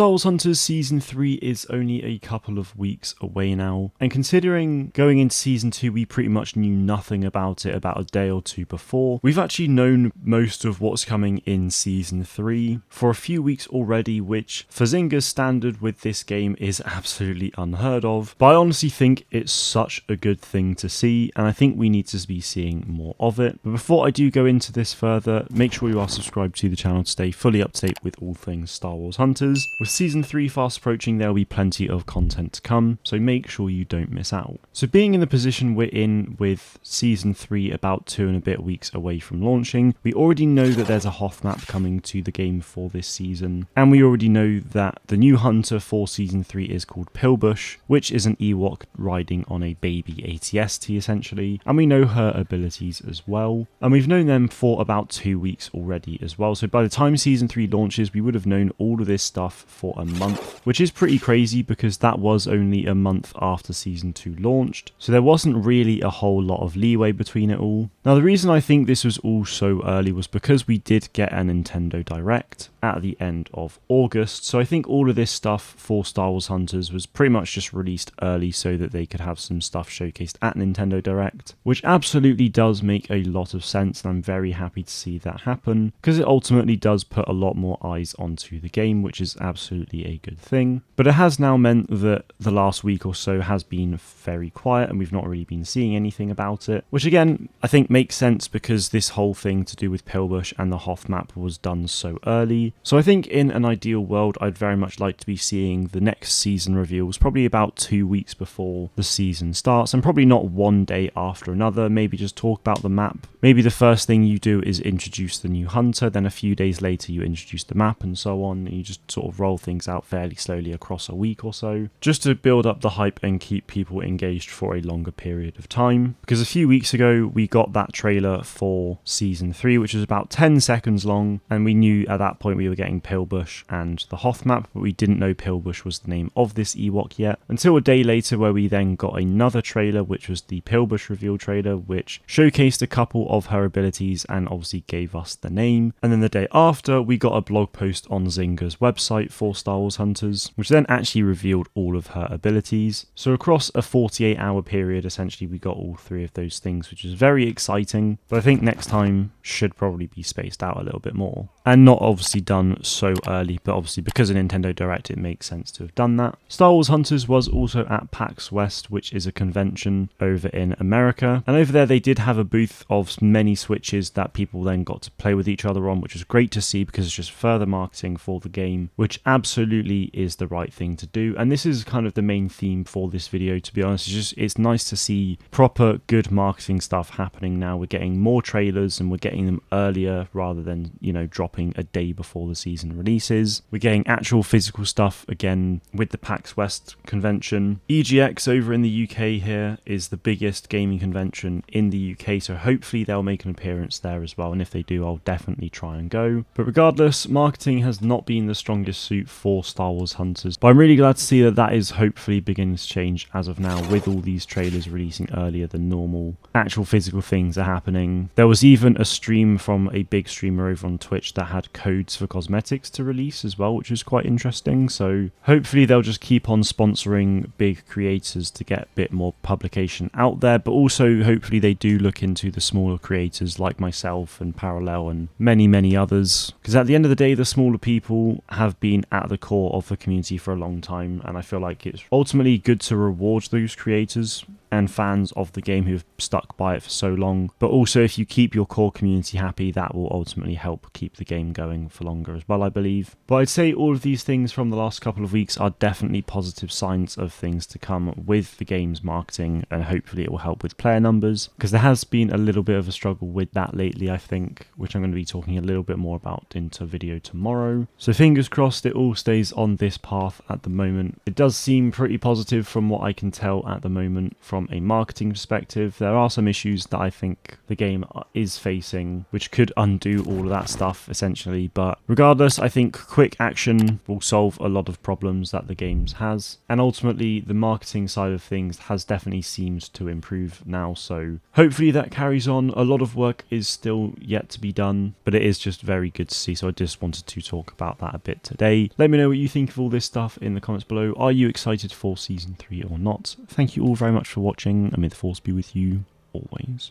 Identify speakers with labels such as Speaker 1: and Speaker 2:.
Speaker 1: Star Wars Hunters Season 3 is only a couple of weeks away now, and considering going into Season 2 we pretty much knew nothing about it about a day or two before, we've actually known most of what's coming in Season 3 for a few weeks already, which for Zynga's standard with this game is absolutely unheard of, but I honestly think it's such a good thing to see, and I think we need to be seeing more of it. But before I do go into this further, make sure you are subscribed to the channel to stay fully up to date with all things Star Wars Hunters. With Season 3 fast approaching, there will be plenty of content to come, so make sure you don't miss out. So being in the position we're in with Season 3 about 2 and a bit weeks away from launching, we already know that there's a Hoth map coming to the game for this season, and we already know that the new hunter for Season 3 is called Pillbush, which is an Ewok riding on a baby ATST essentially, and we know her abilities as well, and we've known them for about 2 weeks already as well, so by the time Season 3 launches we would have known all of this stuff for a month, which is pretty crazy because that was only a month after Season 2 launched, so there wasn't really a whole lot of leeway between it all. Now the reason I think this was all so early was because we did get a Nintendo Direct at the end of August, so I think all of this stuff for Star Wars Hunters was pretty much just released early so that they could have some stuff showcased at Nintendo Direct, which absolutely does make a lot of sense, and I'm very happy to see that happen because it ultimately does put a lot more eyes onto the game, which is absolutely a good thing. But it has now meant that the last week or so has been very quiet and we've not really been seeing anything about it, which again I think makes sense because this whole thing to do with Pillbush and the Hoth map was done so early. So I think in an ideal world I'd very much like to be seeing the next season reveals probably about 2 weeks before the season starts, and probably not one day after another. Maybe just talk about the map. Maybe the first thing you do is introduce the new hunter, then a few days later you introduce the map and so on, and you just sort of roll things out fairly slowly across a week or so, just to build up the hype and keep people engaged for a longer period of time. Because a few weeks ago we got that trailer for Season 3, which was about 10 seconds long, and we knew at that point we were getting Pillbush and the Hoth map, but we didn't know Pillbush was the name of this Ewok yet, until a day later where we then got another trailer, which was the Pillbush reveal trailer, which showcased a couple of her abilities and obviously gave us the name. And then the day after we got a blog post on Zynga's website for Star Wars Hunters, which then actually revealed all of her abilities. So across a 48-hour period essentially we got all three of those things, which is very exciting, but I think next time should probably be spaced out a little bit more, and not obviously done so early, but obviously because of Nintendo Direct it makes sense to have done that. Star Wars Hunters was also at PAX West, which is a convention over in America, and over there they did have a booth of many Switches that people then got to play with each other on, which was great to see because it's just further marketing for the game, which absolutely is the right thing to do. And this is kind of the main theme for this video, to be honest. It's nice to see proper good marketing stuff happening now. We're getting more trailers and we're getting them earlier rather than, you know, dropping a day before the season releases. We're getting actual physical stuff again with the PAX West convention. EGX over in the UK here is the biggest gaming convention in the UK, so hopefully they'll make an appearance there as well, and if they do I'll definitely try and go. But regardless, marketing has not been the strongest suit for Star Wars Hunters, but I'm really glad to see that that is hopefully beginning to change as of now, with all these trailers releasing earlier than normal. Actual physical things are happening. There was even a stream from a big streamer over on Twitch that had codes for cosmetics to release as well, which is quite interesting. So hopefully they'll just keep on sponsoring big creators to get a bit more publication out there, but also hopefully they do look into the smaller creators like myself and Parallel and many others, because at the end of the day the smaller people have been at the core of the community for a long time, and I feel like it's ultimately good to reward those creators and fans of the game who've stuck by it for so long. But also if you keep your core community happy, that will ultimately help keep the game going for longer as well, I believe. But I'd say all of these things from the last couple of weeks are definitely positive signs of things to come with the game's marketing, and hopefully it will help with player numbers, because there has been a little bit of a struggle with that lately, I think, which I'm going to be talking a little bit more about into a video tomorrow. So fingers crossed it all stays on this path at the moment. It does seem pretty positive from what I can tell at the moment from from a marketing perspective. There are some issues that I think the game is facing, which could undo all of that stuff essentially. But regardless, I think quick action will solve a lot of problems that the game has. And ultimately, the marketing side of things has definitely seemed to improve now. So hopefully that carries on. A lot of work is still yet to be done, but it is just very good to see. So I just wanted to talk about that a bit today. Let me know what you think of all this stuff in the comments below. Are you excited for Season 3 or not? Thank you all very much for watching, and may the force be with you always.